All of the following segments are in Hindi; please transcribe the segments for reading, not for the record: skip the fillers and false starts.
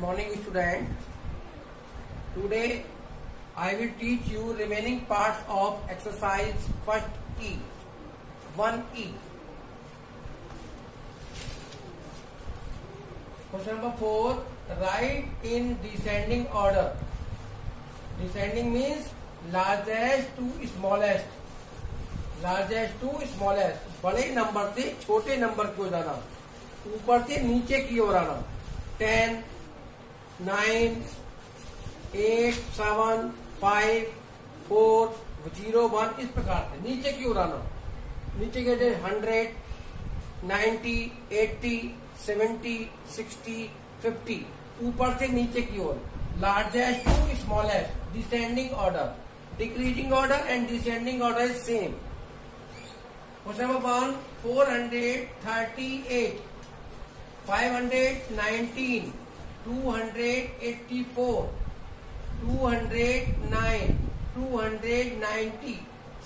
morning student. Today I will teach you remaining parts of exercise first E. 1E. Question number 4. Write in descending order. Descending means largest to smallest. Largest to smallest. बड़े नंबर से छोटे नंबर की ओर जाना, ऊपर से नीचे की ओर आना. 10, 9, 8, 7, 5, 4, 0, 1 इस प्रकार से नीचे की ओर आना. नीचे के 100, 90, 80, 70, 60, 50 ऊपर से नीचे की ओर. Largest to smallest. Descending order. Decreasing order and descending order is same. Question number 1, 438, 519, 284, 209, 290,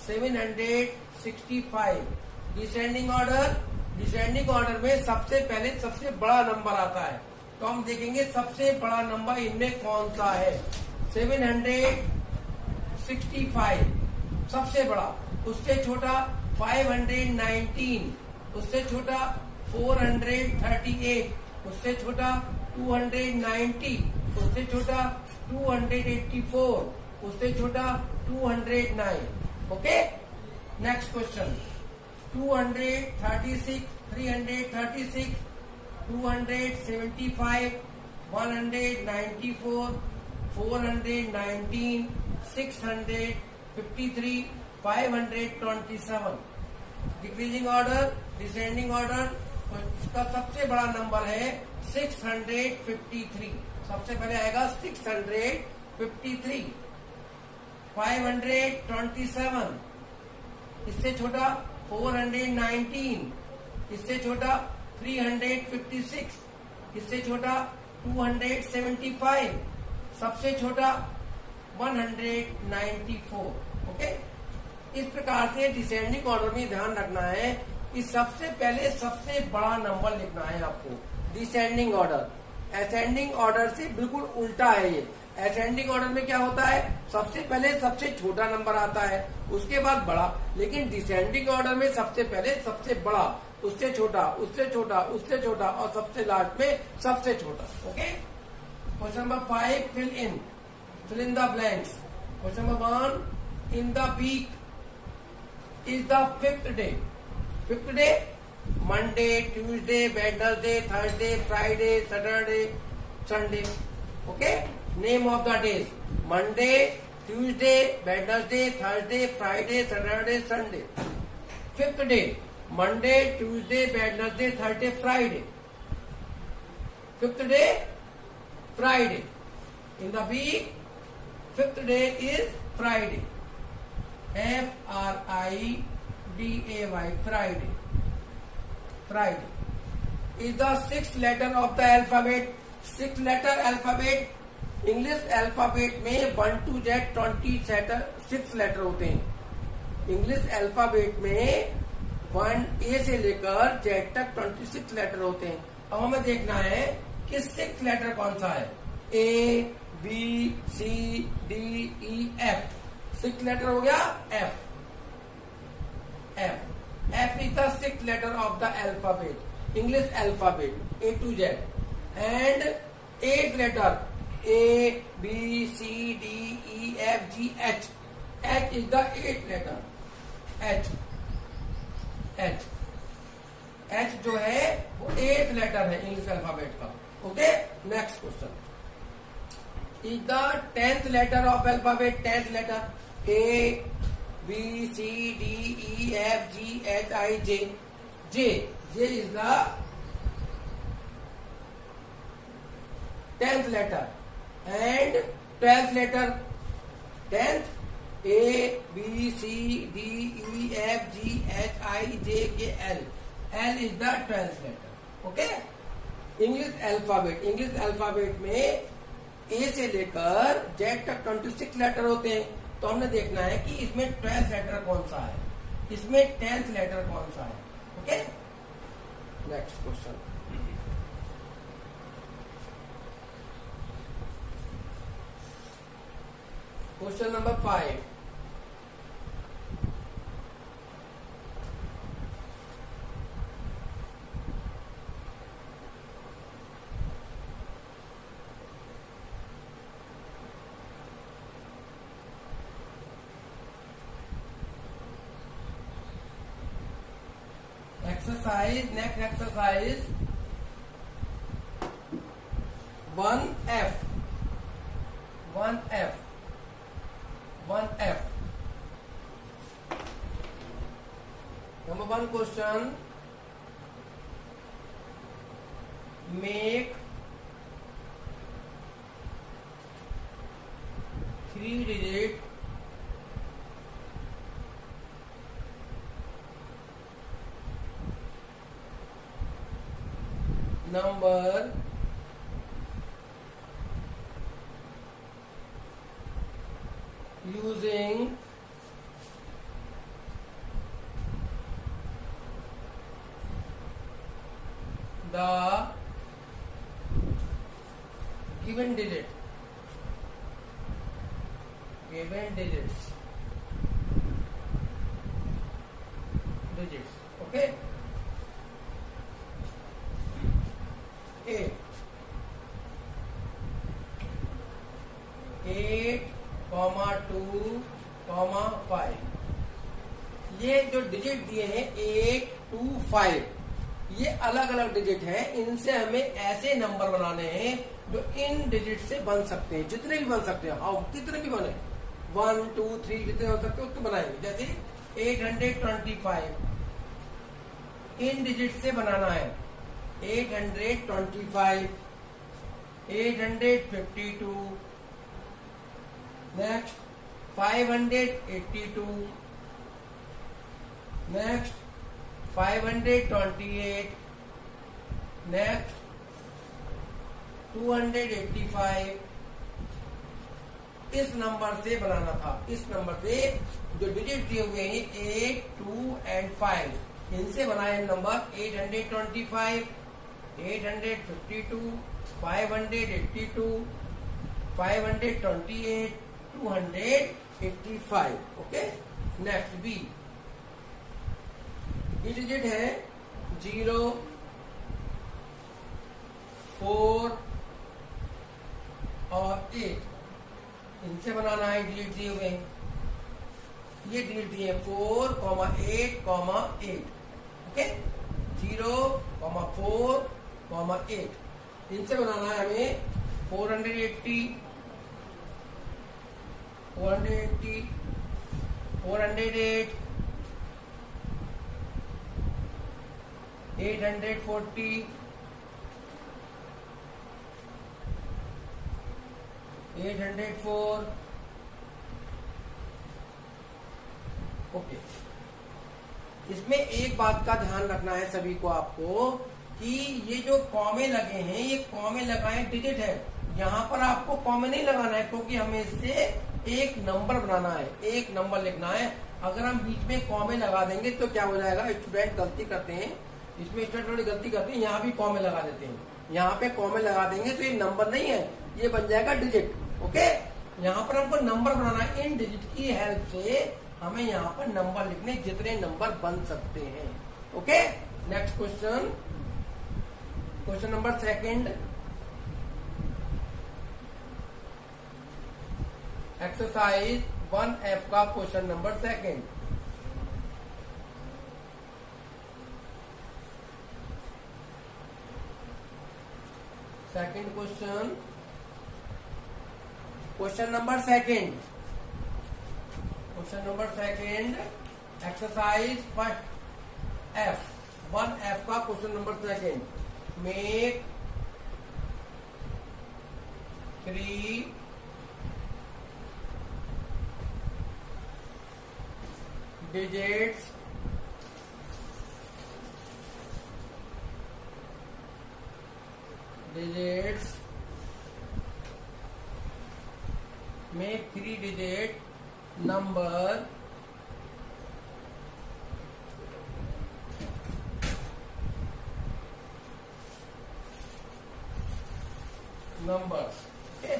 765. Descending order. Descending order में सबसे पहले सबसे बड़ा नंबर आता है, तो हम देखेंगे सबसे बड़ा नंबर इनमें कौन सा है. 765 सबसे बड़ा. उससे छोटा 519, उससे छोटा 438, उससे छोटा 290, उससे छोटा 284, उससे छोटा 209. Okay. Next question. 236, 336, 275, 194, 419, 653, 527. Decreasing order. Descending order. इसका सबसे बड़ा नंबर है 653. सबसे पहले आएगा 653. 527. इससे छोटा 419. इससे छोटा 356. इससे छोटा 275. सबसे छोटा 194. ओके. इस प्रकार से डिसेंडिंग ऑर्डर में ध्यान रखना है कि सबसे पहले सबसे बड़ा नंबर लिखना है आपको. Descending order. असेंडिंग ऑर्डर से बिल्कुल उल्टा है ये. असेंडिंग ऑर्डर में क्या होता है, सबसे पहले सबसे छोटा नंबर आता है, उसके बाद बड़ा. लेकिन डिसेंडिंग ऑर्डर में सबसे पहले सबसे बड़ा, उससे छोटा, उससे छोटा, उससे छोटा और सबसे लास्ट में सबसे छोटा. Okay. Question number 5. Fill in the blanks. Question number 1. In the week is the fifth day. Fifth day, Monday, Tuesday, Wednesday, Thursday, Friday, Saturday, Sunday. Okay. Name of the days: Monday, Tuesday, Wednesday, Thursday, Friday, Saturday, Sunday. Fifth day, Monday, Tuesday, Wednesday, Thursday, Friday. Fifth day, Friday. In the week, fifth day is Friday. Friday. Friday. Friday is the sixth letter of the alphabet. Sixth letter alphabet. English alphabet में 1 to Z 26 लेटर होते हैं. English alphabet में 1A से लेकर Z तक 26 लेटर होते हैं. अब हमें देखना है कि सिक्स लेटर कौन सा है. A, B, C, D, E, F. Six letter हो गया F. F is the sixth letter of the alphabet. English alphabet A to Z. And eighth letter A, B, C, D, E, F, G, H. H is the eighth letter. H जो है वो eighth letter है इंग्लिश अल्फाबेट का. Okay. Next question. Is the 10th letter of alphabet. 10th letter A, B, C, D, E, F, G, H, I, J. J is the 10th letter. And 12th letter. 10th A, B, C, D, E, F, G, H, I, J, K, L. L is the 12th letter. Okay. English alphabet में A से लेकर Z तक 26 लेटर होते हैं. तो हमने देखना है कि इसमें 12th लेटर कौन सा है, इसमें 10th लेटर कौन सा है. Okay. Next question. Question number 5. Next exercise 1F. Number 1 question. Make 3-digit number using the given digits. Okay. 8, 2, 5. ये जो डिजिट दिए हैं 8, 2, 5, ये अलग अलग डिजिट हैं. इनसे हमें ऐसे नंबर बनाने हैं जो इन डिजिट से बन सकते हैं. जितने भी बन सकते हैं, हाउ कितने भी बने, 1, 2, 3 जितने बन सकते हैं उतने बनाएंगे. जैसे 825 इन डिजिट से बनाना है. 825, 852, नेक्स्ट 582, नेक्स्ट 528, नेक्स्ट 285. इस नंबर से बनाना था. इस नंबर से जो डिजिट दिए हुए हैं 8, 2 एंड 5, इनसे बनाए नंबर 825, 852, 582, 528, 285. ओके. Next B. ये डिजिट है 0, 4 और 8. इनसे बनाना है. डिजिट दिए हुए हैं, ये डिजिट दिए 4, 8, 8. ओके. 0, 4, 8. इनसे बनाना है हमें 480, 408, 840, 804. ओके. इसमें एक बात का ध्यान रखना है सभी को, आपको, कि ये जो कॉमे लगे हैं, ये कॉमे लगाए डिजिट है. यहाँ पर आपको कॉमे नहीं लगाना है, क्योंकि हमें इससे एक नंबर बनाना है, एक नंबर लिखना है. अगर हम बीच में कॉमे लगा देंगे तो क्या हो जाएगा, स्टूडेंट गलती करते हैं, इसमें स्टूडेंट थोड़ी गलती करते हैं, यहाँ भी कॉमे लगा देते हैं. यहाँ पे कॉमे लगा देंगे तो ये नंबर नहीं है, ये बन जाएगा डिजिट. ओके. यहाँ पर हमको नंबर बनाना है. इन डिजिट की हेल्प से हमें यहाँ पर नंबर लिखने, जितने नंबर बन सकते हैं. Okay. Next question, question number 2. Exercise 1F का question number 2. Second question, question number 2. Question number 2. Exercise 1F. 1F का question number 2. Make 3 digits make 3-digit number numbers. Okay.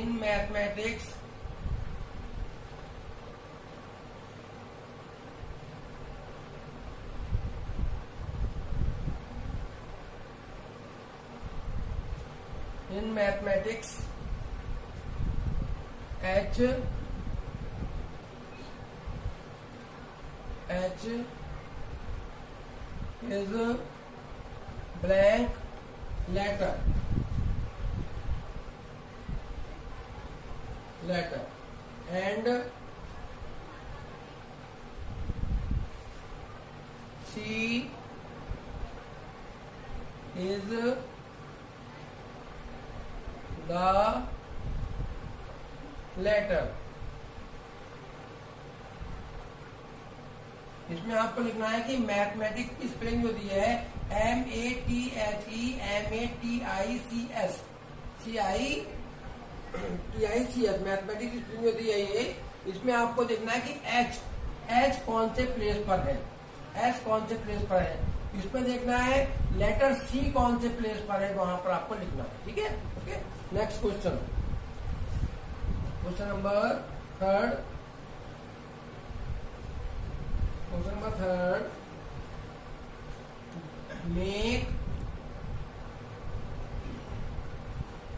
in mathematics H is a blank letter and C is the letter। इसमें आपको लिखना है कि मैथमेटिक्स की स्पेलिंग जो दी है MATHEMATICS मैथमेटिक्स की स्पेलिंग जो दी है ये, इसमें आपको देखना है कि H कौन से प्लेस पर है, S कौन से प्लेस पर है। इसमें देखना है लेटर C कौन से प्लेस पर है, वहां पर आपको लिखना है। ठीक है, okay. Next question number third. Make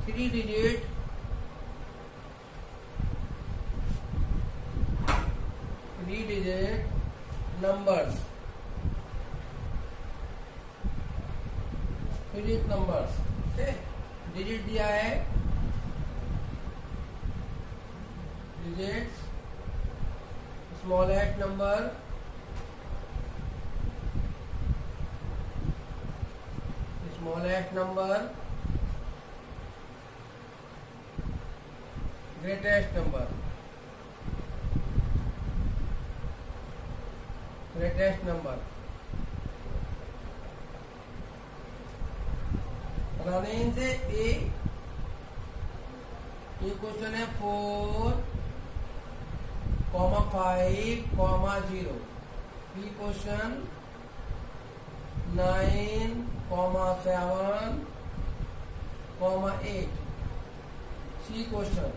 3-digit numbers। 3-digit numbers, digit दिया है, digits, smallest number, greatest number, बनाने इनसे ये क्वेश्चन है 4,5,0। B question 9,7,8। C question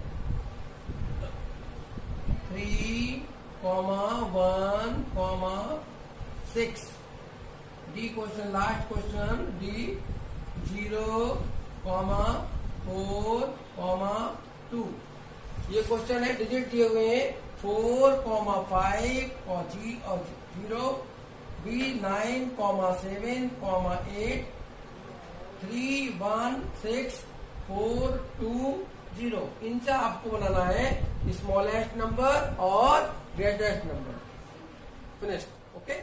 3,1,6। D question, last question D 0,4,2। ये क्वेश्चन है, डिजिट दिए हुए हैं 4,5 और 0, बी 9,7,8, 3,1,6,4,2,0। इनसे आपको बनाना है स्मॉलेस्ट नंबर और ग्रेटेस्ट नंबर। Finished, okay.